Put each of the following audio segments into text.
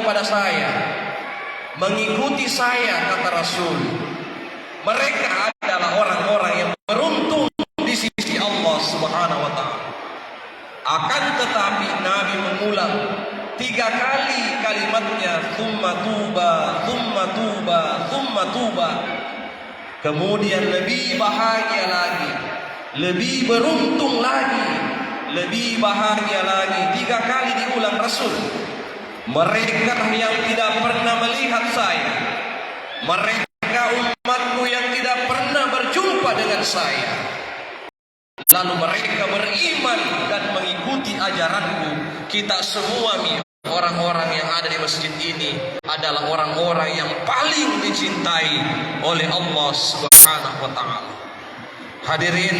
kepada saya, mengikuti saya, kata Rasul. Mereka adalah orang-orang yang beruntung di sisi Allah Subhanahu wa ta'ala. Akan tetapi Nabi mengulang 3 kali kalimatnya, tsumma tuba, tsumma tuba, tsumma tuba. Kemudian lebih bahagia lagi, lebih beruntung lagi, lebih bahagia lagi. 3 kali diulang Rasul. Mereka yang tidak pernah melihat saya, mereka umatku yang tidak pernah berjumpa dengan saya, lalu mereka beriman dan mengikuti ajaranku. Kita semua orang-orang yang ada di masjid ini adalah orang-orang yang paling dicintai oleh Allah Subhanahu wa ta'ala. Hadirin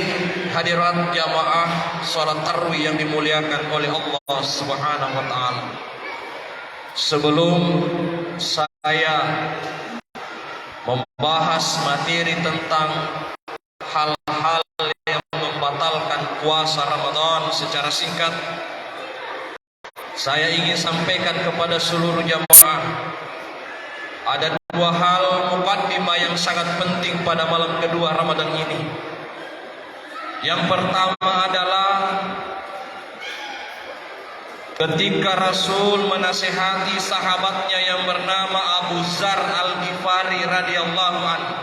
hadirat jamaah salat tarawih yang dimuliakan oleh Allah Subhanahu wa ta'ala. Sebelum saya membahas materi tentang hal-hal yang membatalkan puasa Ramadan secara singkat, saya ingin sampaikan kepada seluruh jamaah ada 2 hal muqaddimah yang sangat penting pada malam kedua Ramadan ini. Yang pertama adalah ketika Rasul menasihati sahabatnya yang bernama Abu Dzar Al-Ghifari radhiyallahu anhu.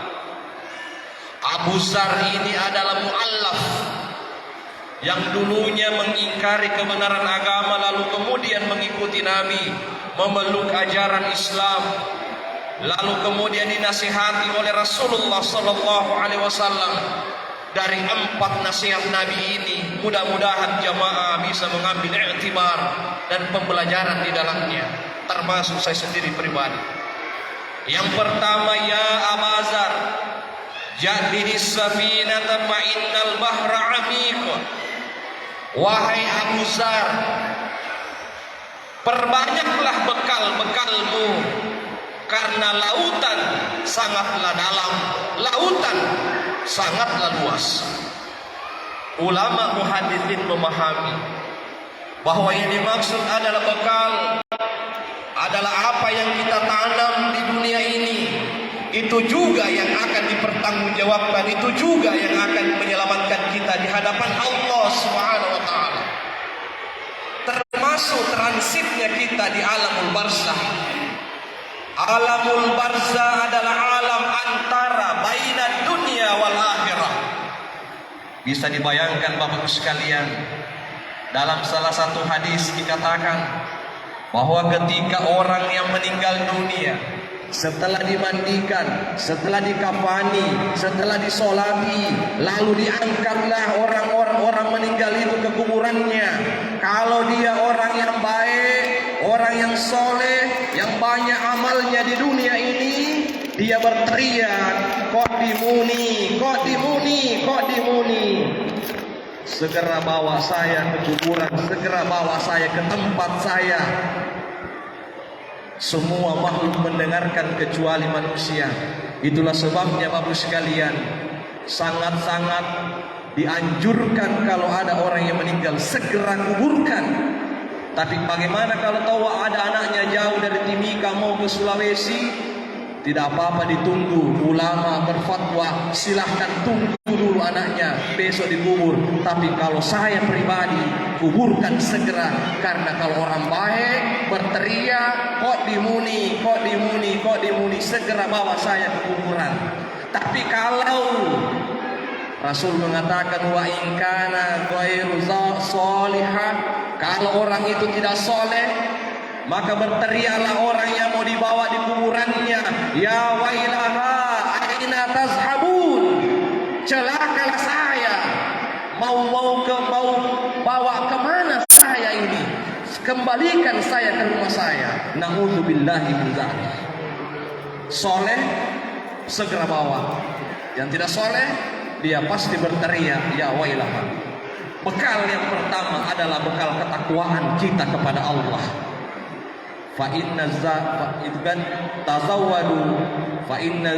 Abu Dzar ini adalah mu'allaf yang dulunya mengingkari kebenaran agama, lalu kemudian mengikuti Nabi, memeluk ajaran Islam, lalu kemudian dinasihati oleh Rasulullah sallallahu alaihi wasallam. Dari 4 nasihat Nabi ini, mudah-mudahan jamaah bisa mengambil i'tibar dan pembelajaran di dalamnya, termasuk saya sendiri pribadi. Yang pertama, ya Abu Dzar, jahidis safinata fa innal bahra 'amiq. Wahai Abu Dzar, perbanyaklah bekal-bekalmu, karena lautan sangatlah dalam, lautan sangatlah luas. Ulama muhaditsin memahami bahwa yang dimaksud adalah bekal adalah apa yang kita tanam di dunia ini. Itu juga yang akan dipertanggungjawabkan, itu juga yang akan menyelamatkan kita di hadapan Allah Subhanahu wa ta'ala. Termasuk transitnya kita di alamul barzah. Alamul barzah adalah alam antara bainad dunia wal akhirah. Bisa dibayangkan Bapak Ibu sekalian, dalam salah satu hadis dikatakan bahwa ketika orang yang meninggal dunia, setelah dimandikan, setelah dikafani, setelah disolati, lalu diangkatlah orang meninggal itu ke kuburannya. Kalau dia orang yang baik, orang yang soleh, yang banyak amalnya di dunia ini, dia berteriak, kok dimuni, kok dimuni, kok dimuni. Segera bawa saya ke kuburan, segera bawa saya ke tempat saya. Semua makhluk mendengarkan kecuali manusia. Itulah sebabnya Bapak sekalian, sangat-sangat dianjurkan kalau ada orang yang meninggal segera kuburkan. Tapi bagaimana kalau tahu ada anaknya jauh dari Timika mau ke Sulawesi? Tidak apa-apa, ditunggu. Ulama berfatwa, silahkan tunggu dulu anaknya, besok dikubur. Tapi kalau saya pribadi, kuburkan segera. Karena kalau orang baik berteriak, kok dimuni, kok dimuni, kok dimuni, segera bawa saya ke kuburan. Tapi kalau Rasul mengatakan wa in kana ghairu salihah, kalau orang itu tidak soleh, maka berteriaklah orang yang mau dibawa di kuburannya, ya wailaha aina tazhabun, celakalah saya, mau bawa kemana saya ini, kembalikan saya ke rumah saya. Na'udzubillahi min dzalik. Soleh segera bawa, yang tidak soleh dia pasti berteriak ya wailaha. Bekal yang pertama adalah bekal ketakwaan kita kepada Allah. Fa inna itu kan tazawwadu fa inna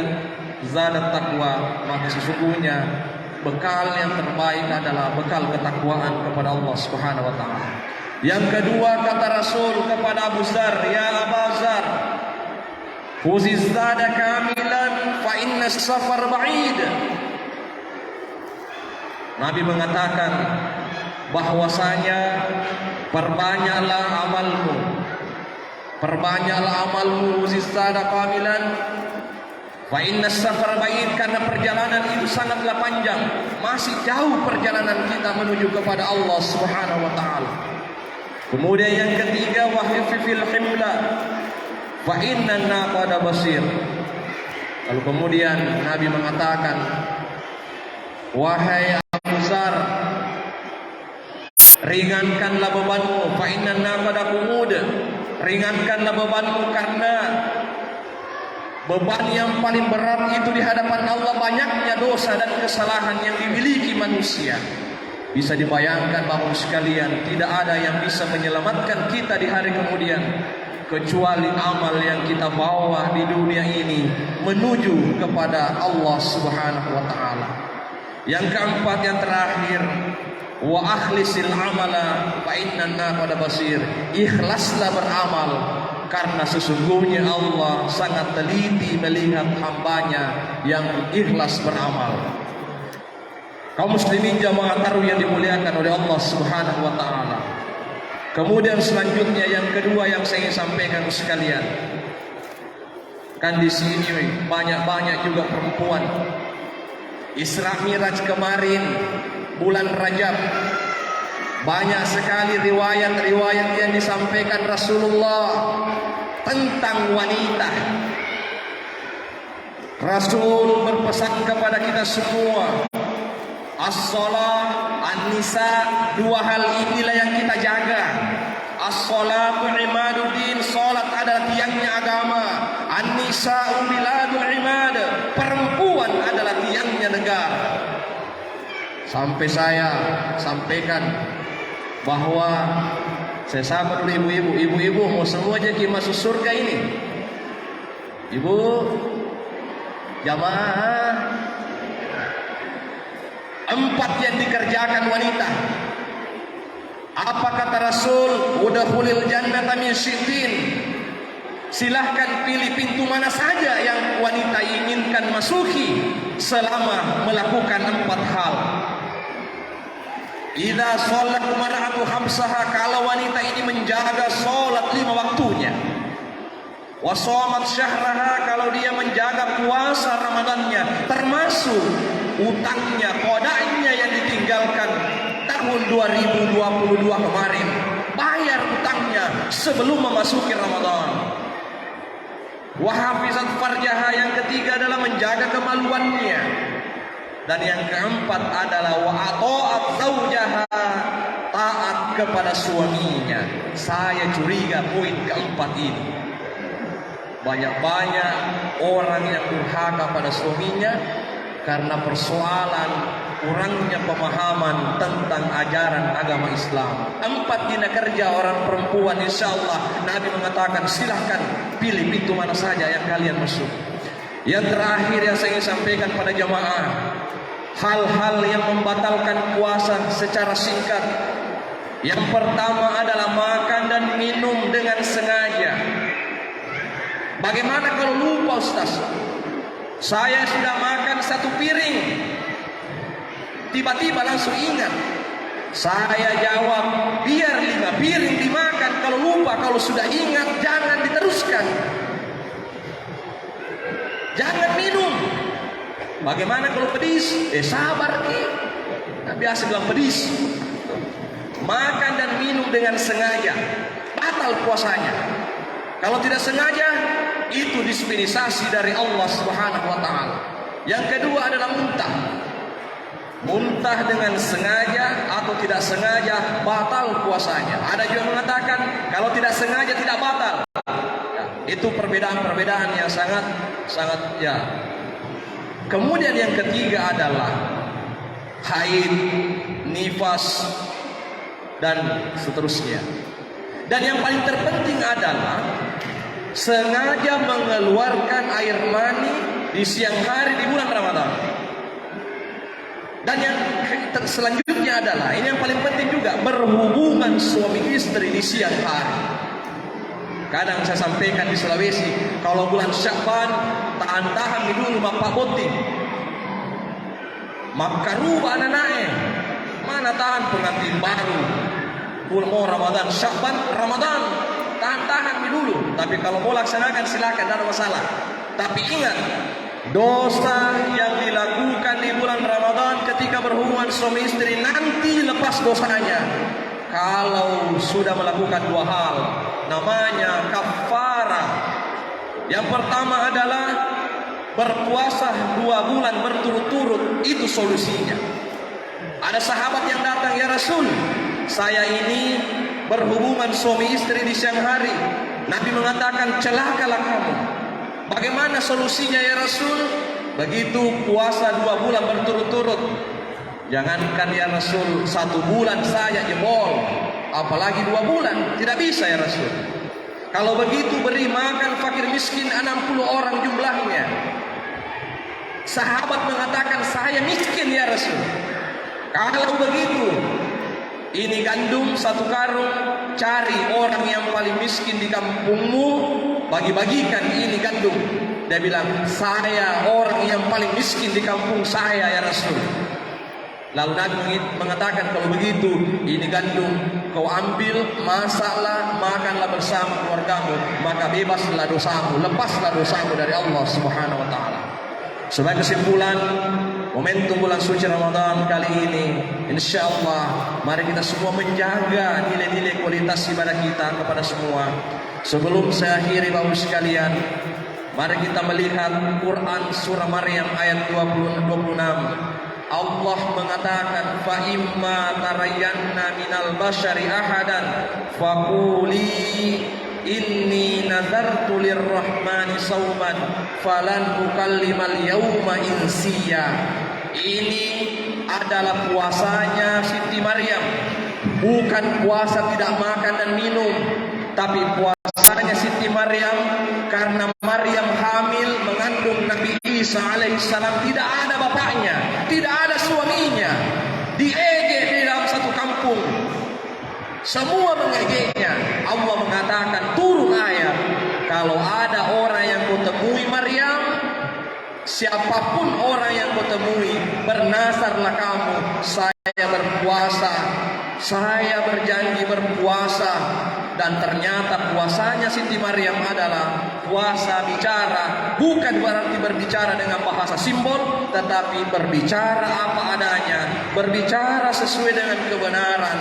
zadat taqwa, maka sesungguhnya bekal yang terbaik adalah bekal ketakwaan kepada Allah Subhanahu wa taala. Yang kedua kata Rasul kepada Abu Dzar, ya Abu Dzar, khuziz zada kamilan fa inna safar ba'id. Nabi mengatakan bahwasanya perbanyaklah amalmu, perbanyaklah amalmu, khuziz zada kamilan fa inna safar ba'id, karena perjalanan itu sangatlah panjang, masih jauh perjalanan kita menuju kepada Allah Subhanahu wa taala. Kemudian yang ketiga, wahfifil himla fa inna naqada basir. Lalu kemudian Nabi mengatakan, wahai Abu Dzar, ringankanlah bebanmu, fa inna naqada qumud, ringankanlah bebanmu, karena beban yang paling berat itu di hadapan Allah banyaknya dosa dan kesalahan yang dimiliki manusia. Bisa dibayangkan Bapak sekalian, tidak ada yang bisa menyelamatkan kita di hari kemudian kecuali amal yang kita bawa di dunia ini menuju kepada Allah Subhanahu wa taala. Yang keempat, yang terakhir, wa akhlisil amala fa inna qad basir. Ikhlaslah beramal, karena sesungguhnya Allah sangat teliti melihat hambanya yang ikhlas beramal. Kaum muslimin jamaah taruh yang dimuliakan oleh Allah Subhanahu wa taala. Kemudian selanjutnya yang kedua yang saya ingin sampaikan sekalian, kan di sini banyak juga perempuan. Isra Miraj kemarin bulan Rajab, banyak sekali riwayat-riwayat yang disampaikan Rasulullah tentang wanita. Rasul berpesan kepada kita semua, as-shalah, an-nisa, dua hal inilah yang kita jaga. As-salatu imaduddin, salat adalah tiangnya agama. An-nisa'u biladul imad, perempuan adalah tiangnya negara. Sampai saya sampaikan bahwa saya sahabat dulu ibu-ibu mau semuanya masuk surga ini. Ibu jamaah, 4 yang dikerjakan wanita. Apa kata Rasul? Udkhulil jannata min syi'tin. Silahkan pilih pintu mana saja yang wanita inginkan masuki selama melakukan 4 hal. Idza shalat mar'atu khamsaha, kalau wanita ini menjaga salat 5 waktunya. Wa shamat syahraha, kalau dia menjaga puasa Ramadannya, termasuk utangnya, kodanya yang ditinggalkan tahun 2022 kemarin, bayar utangnya sebelum memasuki Ramadan. Wa hafizat farjaha, yang ketiga adalah menjaga kemaluannya. Dan yang keempat adalah wa ata'at zaujaha, taat kepada suaminya. Saya curiga poin keempat ini. Banyak-banyak orang yang durhaka pada suaminya karena persoalan kurangnya pemahaman tentang ajaran agama Islam. 4 dina kerja orang perempuan, insya Allah Nabi mengatakan silahkan pilih pintu mana saja yang kalian masuk. Yang terakhir yang saya ingin sampaikan pada jamaah, hal-hal yang membatalkan puasa secara singkat. Yang pertama adalah makan dan minum dengan sengaja. Bagaimana kalau lupa Ustaz? Saya sudah makan 1 piring, tiba-tiba langsung ingat. Saya jawab, biar 5 piring dimakan. Kalau lupa, kalau sudah ingat, jangan diteruskan. Jangan minum. Bagaimana kalau pedis? Sabar ki. Nah, biasa bilang pedis. Makan dan minum dengan sengaja, batal puasanya. Kalau tidak sengaja, itu dispensasi dari Allah Subhanahu wa taala. Yang kedua adalah muntah. Muntah dengan sengaja atau tidak sengaja batal puasanya. Ada juga mengatakan kalau tidak sengaja tidak batal. Ya, itu perbedaan-perbedaan yang sangat ya. Kemudian yang ketiga adalah haid, nifas, dan seterusnya. Dan yang paling terpenting adalah sengaja mengeluarkan air mani di siang hari di bulan Ramadan. Dan yang selanjutnya adalah, ini yang paling penting juga, berhubungan suami istri di siang hari. Kadang saya sampaikan di Sulawesi, kalau bulan Syakban, tahan-tahan dulu bapak boti. Makaruba anak-anaknya. Mana tahan pengantin baru. Mau Ramadan, Syakban, Ramadan. Tahan-tahan dulu. Tapi kalau mau laksanakan silakan, tidak ada masalah. Tapi ingat, dosa yang dilakukan di bulan Ramadan ketika berhubungan suami istri nanti lepas dosanya. Kalau sudah melakukan dua hal, namanya kafarah. Yang pertama adalah berpuasa 2 bulan berturut-turut, itu solusinya. Ada sahabat yang datang, ya Rasul, saya ini berhubungan suami istri di siang hari. Nabi mengatakan, celakalah kamu. Bagaimana solusinya ya Rasul? Begitu puasa 2 bulan berturut-turut. Jangankan ya Rasul 1 bulan saja jebol, apalagi 2 bulan. Tidak bisa ya Rasul. Kalau begitu beri makan fakir miskin 60 orang jumlahnya. Sahabat mengatakan, saya miskin ya Rasul. Kalau begitu, ini gandum 1 karung, cari orang yang paling miskin di kampungmu, bagi-bagikan ini gandum. Dia bilang, saya orang yang paling miskin di kampung saya ya Rasul. Lalu Nabi mengatakan, kalau begitu ini gandum kau ambil, masaklah, makanlah bersama keluargamu, maka bebaslah dosamu, lepaslah dosamu dari Allah Subhanahu wa taala. Sebagai kesimpulan, momentum bulan suci Ramadan kali ini, insya Allah mari kita semua menjaga nilai-nilai kualitas ibadah kita kepada semua. Sebelum saya akhiri Bapak sekalian, mari kita melihat Quran surah Maryam ayat 26. Allah mengatakan, fa imma tarayyanna minal basyari ahadan faquli inni nazartu lirrahmani sauman falan ukallimal yauma insiya. Ini adalah puasanya Siti Maryam, bukan puasa tidak makan dan minum, tapi puasanya Siti Maryam karena Maryam hamil mengandung Nabi Isa alaihissalam. Tidak ada bapaknya, tidak ada suaminya, diejek di dalam satu kampung, semua mengejeknya. Allah mengatakan, turun ayat, kalau ada orang yang kau temui Maryam, siapapun orang yang kau temui, bernasarlah kamu, saya berpuasa, saya berjanji berpuasa. Dan ternyata puasanya Siti Maryam adalah puasa bicara, bukan berarti berbicara dengan bahasa simbol, tetapi berbicara apa adanya, berbicara sesuai dengan kebenaran,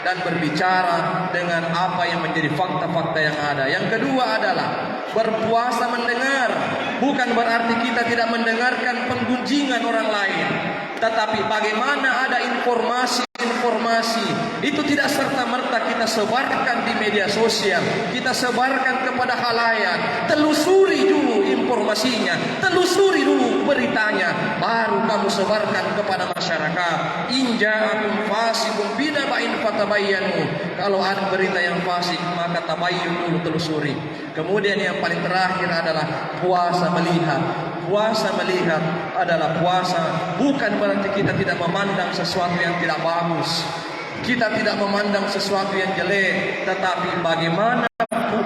dan berbicara dengan apa yang menjadi fakta-fakta yang ada. Yang kedua adalah berpuasa mendengar, bukan berarti kita tidak mendengarkan penggunjingan orang lain, tetapi bagaimana ada informasi itu tidak serta-merta kita sebarkan di media sosial, kita sebarkan kepada khalayak. Telusuri dulu informasinya, telusuri dulu beritanya, baru kamu sebarkan kepada masyarakat. In ja'akum fasiqun binaba'in fatabayyanu. Kalau ada berita yang fasik, maka tabayyun dulu, telusuri. Kemudian yang paling terakhir adalah puasa melihat. Puasa melihat adalah puasa bukan berarti kita tidak memandang sesuatu yang tidak bagus, kita tidak memandang sesuatu yang jelek, tetapi bagaimana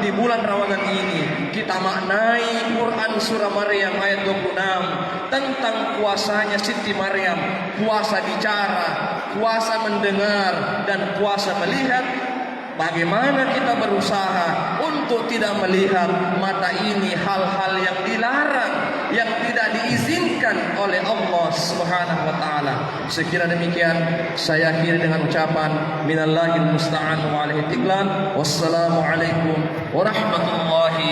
di bulan Ramadan ini kita maknai Quran surah Maryam ayat 26 tentang puasanya Siti Maryam, puasa bicara, puasa mendengar, dan puasa melihat. Bagaimana kita berusaha untuk tidak melihat mata ini hal-hal yang dilarang, yang tidak diizinkan oleh Allah Subhanahu wa taala. Sekira demikian saya akhiri dengan ucapan minallahil musta'an wa alaihi tiklan. Wassalamualaikum warahmatullahi